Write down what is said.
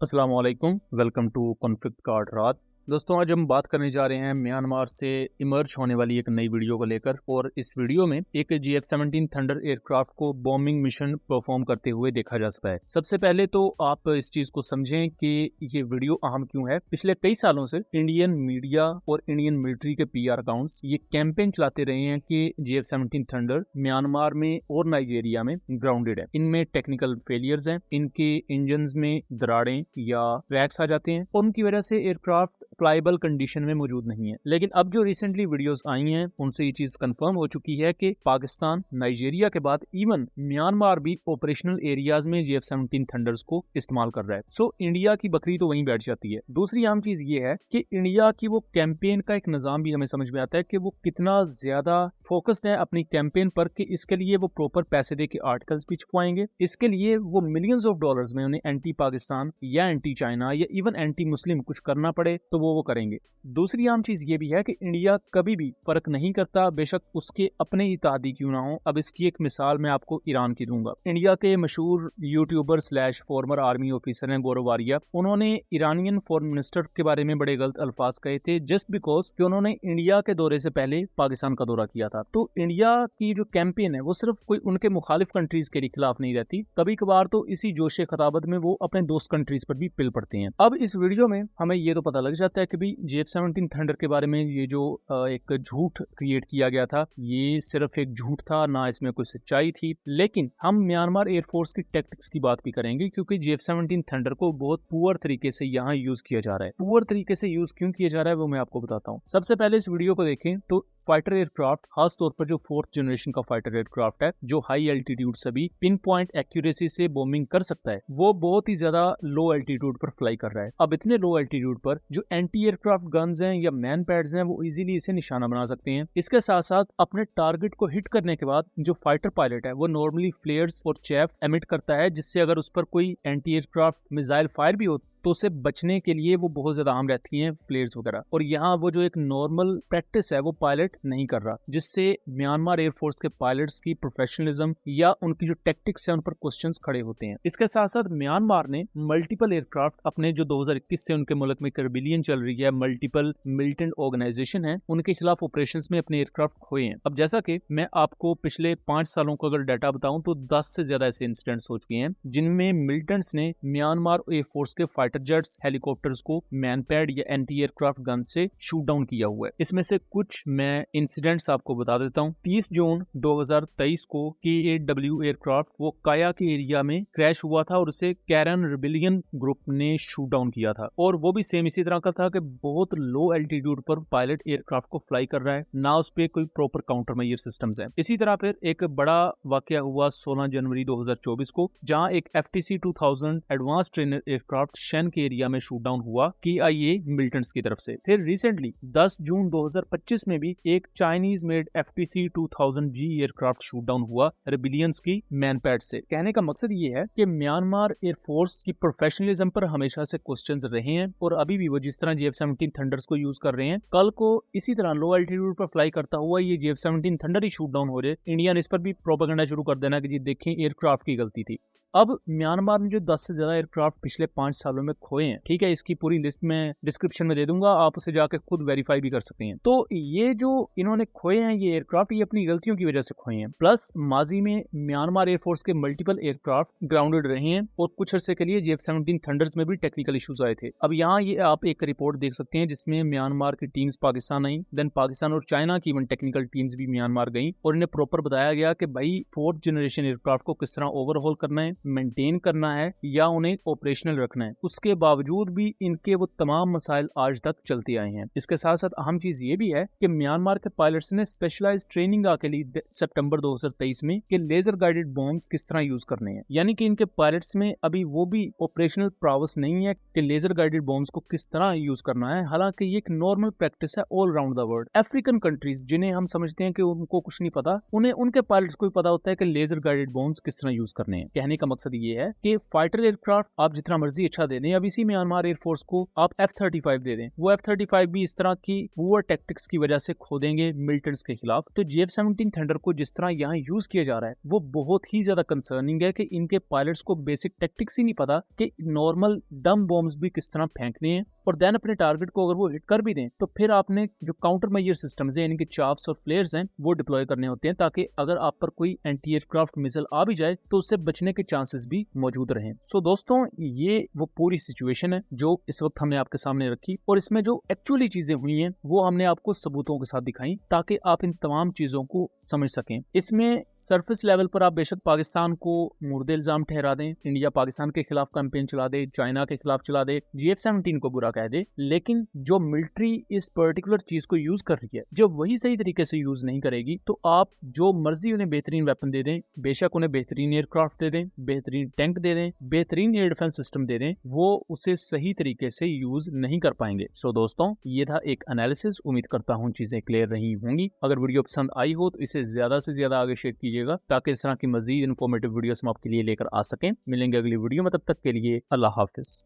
अस्सलाम वालेकुम, welcome to conflict card रात। दोस्तों, आज हम बात करने जा रहे हैं म्यांमार से इमर्ज होने वाली एक नई वीडियो को लेकर। और इस वीडियो में एक GF-17 थंडर एयरक्राफ्ट को बॉम्बिंग मिशन परफॉर्म करते हुए देखा जा सकता है। सबसे पहले तो आप इस चीज को समझें कि ये वीडियो अहम क्यों है। पिछले कई सालों से इंडियन मीडिया और इंडियन मिलिट्री के PR अकाउंट्स ये कैंपेन चलाते रहे हैं कि GF-17 थंडर म्यांमार में और नाइजीरिया में ग्राउंडेड है, इनमें टेक्निकल फेलियर्स हैं, इनके इंजन में दरारें या क्रैक्स आ जाते हैं और उनकी वजह से एयरक्राफ्ट फ्लाइबल कंडीशन में मौजूद नहीं है। लेकिन अब जो रिसेंटली वीडियोस आई हैं उनसे ये चीज कंफर्म हो चुकी है कि पाकिस्तान, नाइजीरिया के बाद इवन म्यांमार भी ऑपरेशनल एरियाज में GF-17 थंडर्स को इस्तेमाल कर रहा है। सो इंडिया की बकरी तो वहीं बैठ जाती है। दूसरी अहम चीज ये है कि इंडिया की वो कैंपेन का एक निजाम भी हमें समझ में आता है कि वो कितना ज्यादा फोकस्ड है अपनी कैंपेन पर कि इसके लिए वो प्रॉपर पैसे दे के आर्टिकल्स भी छपवाएंगे। इसके लिए वो मिलियंस ऑफ डॉलर्स में उन्हें एंटी पाकिस्तान या एंटी चाइना या इवन एंटी मुस्लिम कुछ करना पड़े तो वो करेंगे। दूसरी आम चीज ये भी है कि इंडिया कभी भी फर्क नहीं करता, बेशक उसके अपने इत्तेहादी क्यों ना हो। अब इसकी एक मिसाल मैं आपको ईरान की दूंगा। इंडिया के मशहूर यूट्यूबर / फॉर्मर आर्मी ऑफिसर हैं गौरव आर्या। उन्होंने ईरानियन फॉरेन मिनिस्टर के बारे में बड़े गलत अल्फाज कहे थे जस्ट बिकॉज कि उन्होंने इंडिया के दौरे से पहले पाकिस्तान का दौरा किया था। तो इंडिया की जो कैंपेन है वो सिर्फ कोई उनके मुखालिफ कंट्रीज के खिलाफ नहीं रहती, कभी कभार तो इसी जोश खराबत में वो अपने दोस्त कंट्रीज पर भी पिल पड़ते हैं। अब इस वीडियो में हमें ये तो पता लग जाता है कि भी GF-17 थंडर के बारे में ये जो एक झूठ क्रिएट किया गया था ये सिर्फ एक झूठ था, ना इसमें कोई सच्चाई थी। लेकिन हम म्यांमार एयरफोर्स की टैक्टिक्स की बात भी करेंगे क्योंकि GF-17 थंडर को बहुत पुअर तरीके से यहाँ यूज किया जा रहा है। पुअर तरीके से यूज क्यों किया जा रहा है वो मैं आपको बताता हूँ। सबसे पहले इस वीडियो को देखें तो फाइटर एयरक्राफ्ट, खास तौर पर जो 4th जनरेशन का फाइटर एयरक्राफ्ट है जो हाई एल्टीट्यूड से भी पिन पॉइंट एक्यूरेसी से बॉम्बिंग कर सकता है, वो बहुत ही ज्यादा लो एल्टीट्यूड पर फ्लाई कर रहा है। अब इतने लो एल्टीट्यूड पर जो एंटी एयरक्राफ्ट गन्स हैं या मैन पैड्स हैं वो इजीली इसे निशाना बना सकते हैं। इसके साथ साथ अपने टारगेट को हिट करने के बाद जो फाइटर पायलट है वो नॉर्मली फ्लेयर्स और चैफ एमिट करता है, जिससे अगर उस पर कोई एंटी एयरक्राफ्ट मिसाइल फायर भी हो तो उसे बचने के लिए वो बहुत ज्यादा आम रहती हैं फ्लेयर्स वगैरह। और यहाँ वो जो एक नॉर्मल प्रैक्टिस है वो पायलट नहीं कर रहा, जिससे म्यांमार एयरफोर्स के पायलट्स की प्रोफेशनलिज्म या उनकी जो टैक्टिक्स है उन पर क्वेश्चंस खड़े होते हैं। इसके साथ साथ म्यांमार ने मल्टीपल एयरक्राफ्ट अपने जो 2021 से उनके मुल्क में रिबेलियन चल रही है, मल्टीपल मिलिटेंट ऑर्गेनाइजेशन है, उनके खिलाफ ऑपरेशंस में अपने एयरक्राफ्ट खोए हैं। अब जैसा कि मैं आपको पिछले 5 सालों का अगर डाटा बताऊं तो 10 से ज्यादा ऐसे इंसिडेंट्स हो चुके हैं जिनमें मिलिटेंट्स ने म्यांमार एयरफोर्स के फाइटर जेट्स, हेलीकॉप्टर्स को मैनपैड या एंटी एयरक्राफ्ट गन से शूट डाउन किया हुआ है। इसमें से कुछ मैं इंसिडेंट्स आपको बता देता हूं। 30 जून 2023 को KAW एयरक्राफ्ट वो काया के एरिया में क्रैश हुआ था और उसे कैरन रिबेलियन ग्रुप ने शूट डाउन किया था। और वो भी सेम इसी तरह का था कि बहुत लो एल्टीट्यूड पर पायलट एयरक्राफ्ट को फ्लाई कर रहा है, ना उस पे कोई प्रॉपर काउंटर मेजर सिस्टम्स हैं। इसी तरह फिर एक बड़ा वाकया हुआ 16 जनवरी 2024 को, जहां एक FTC 2000 advance trainer aircraft Shane के एरिया में शूट डाउन हुआ KIA मिलिटेंट्स की तरफ से। फिर रिसेंटली 10 जून 2025 में भी एक Chinese made FTC 2000G aircraft shoot down हुआ रिबेलियंस की मैनपैड से। कहने का मकसद ये है कि म्यांमार एयरफोर्स की प्रोफेशनलिज्म पर हमेशा से क्वेश्चंस रहे हैं और अभी भी वो जिस तरह GF-17 थंडर्स को यूज कर रहे हैं, कल को इसी तरह लो एल्टीट्यूड पर फ्लाई करता हुआ ये GF-17 थंडर ही शूट डाउन हो जाए, इंडिया ने इस पर भी प्रोपेगेंडा शुरू कर देना कि जी देखें एयरक्राफ्ट की गलती थी। अब म्यांमार ने जो 10 से ज्यादा एयरक्राफ्ट पिछले 5 सालों में खोए हैं, ठीक है, इसकी पूरी लिस्ट में डिस्क्रिप्शन में दे दूंगा, आप उसे जाके खुद वेरीफाई भी कर सकते हैं। तो ये जो इन्होंने खोए हैं ये एयरक्राफ्ट, ये अपनी गलतियों की वजह से खोए हैं। प्लस माजी में म्यांमार एयरफोर्स के मल्टीपल एयरक्राफ्ट ग्राउंडेड रहे हैं और कुछ अरसे के लिए GF-17 थंडर्स में भी टेक्निकल इश्यूज आए थे। अब यहाँ ये आप एक रिपोर्ट देख सकते हैं जिसमें म्यांमार की टीम्स पाकिस्तान आई, देन पाकिस्तान और चाइना की इवन टेक्निकल टीम्स भी म्यांमार गई और इन्हें प्रॉपर बताया गया कि भाई 4th जनरेशन एयरक्राफ्ट को किस तरह ओवरहॉल करना है, मेंटेन करना है या उन्हें ऑपरेशनल रखना है। उसके बावजूद भी इनके वो तमाम मसाइल आज तक चलते आए हैं। इसके साथ साथ अहम चीज ये भी है कि म्यांमार के पायलट्स ने स्पेशलाइज ट्रेनिंग आके ली सितंबर 2023 में कि लेजर गाइडेड बॉम्ब्स किस तरह यूज करने हैं। यानी कि इनके पायलट्स में अभी वो भी ऑपरेशनल प्रावस नहीं है कि लेजर गाइडेड बॉम्ब्स को किस तरह यूज करना है, हालांकि ये एक नॉर्मल प्रैक्टिस है all around the world. African countries जिन्हें हम समझते हैं कि उनको कुछ नहीं पता, उन्हें उनके पायलट्स को भी पता होता है कि लेजर गाइडेड बॉम्ब्स किस तरह यूज करने हैं। कहने का मकसद ये है कि फाइटर एयरक्राफ्ट आप जितना मर्जी अच्छा दे दें, दें, अब इसी म्यांमार एयरफोर्स को आप F-35 दे दें, वो F-35 भी इस तरह की पुअर टैक्टिक्स की वजह से खो देंगे मिलिटेंट्स के खिलाफ। तो GF-17 थंडर को जिस तरह यहाँ यूज किया जा रहा है वो बहुत ही ज्यादा कंसर्निंग है कि इनके पायलट्स को बेसिक टैक्टिक्स ही नहीं पता कि नॉर्मल डम बॉम्ब्स भी किस तरह फेंकने हैं, और देन अपने टारगेट को अगर वो हिट कर भी दें तो फिर आपने जो काउंटर मेजर सिस्टम्स हैं यानी कि चाफ्स और फ्लेयर्स हैं वो डिप्लॉय करने होते हैं, ताकि अगर आप पर कोई एंटी एयरक्राफ्ट मिसाइल आ भी जाए तो उससे बचने के चांसेस भी मौजूद रहें। सो दोस्तों, ये वो पूरी सिचुएशन है जो इस वक्त हमने आपके सामने रखी, और इसमें जो एक्चुअली चीजें हुई हैं वो हमने आपको सबूतों के साथ दिखाई ताकि आप इन तमाम चीजों को समझ सकें। इसमें सरफेस लेवल पर आप बेशक पाकिस्तान को मुर्दे इल्जाम ठहरा दें, इंडिया पाकिस्तान के खिलाफ कैंपेन चला दे, चाइना के खिलाफ चला दे, GF-17 को बुरा कह दे, लेकिन जो मिलिट्री इस पर्टिकुलर चीज को यूज कर रही है जब वही सही तरीके से यूज नहीं करेगी तो आप जो मर्जी उन्हें बेहतरीन वेपन दे दें, बेशक उन्हें बेहतरीन एयरक्राफ्ट दे दें, बेहतरीन टैंक दे दें, बेहतरीन एयर डिफेंस सिस्टम दे दें, वो उसे सही तरीके से यूज नहीं कर पाएंगे। सो दोस्तों, ये था एक एनालिसिस। उम्मीद करता हूँ चीजें क्लियर रही होंगी। अगर वीडियो पसंद आई हो तो इसे ज्यादा से ज्यादा आगे शेयर कीजिएगा ताकि इस तरह की मजीद इन्फॉर्मेटिव वीडियोस हम आपके लिए लेकर आ सकें। मिलेंगे अगली वीडियो में, तब तक के लिए अल्लाह हाफिज।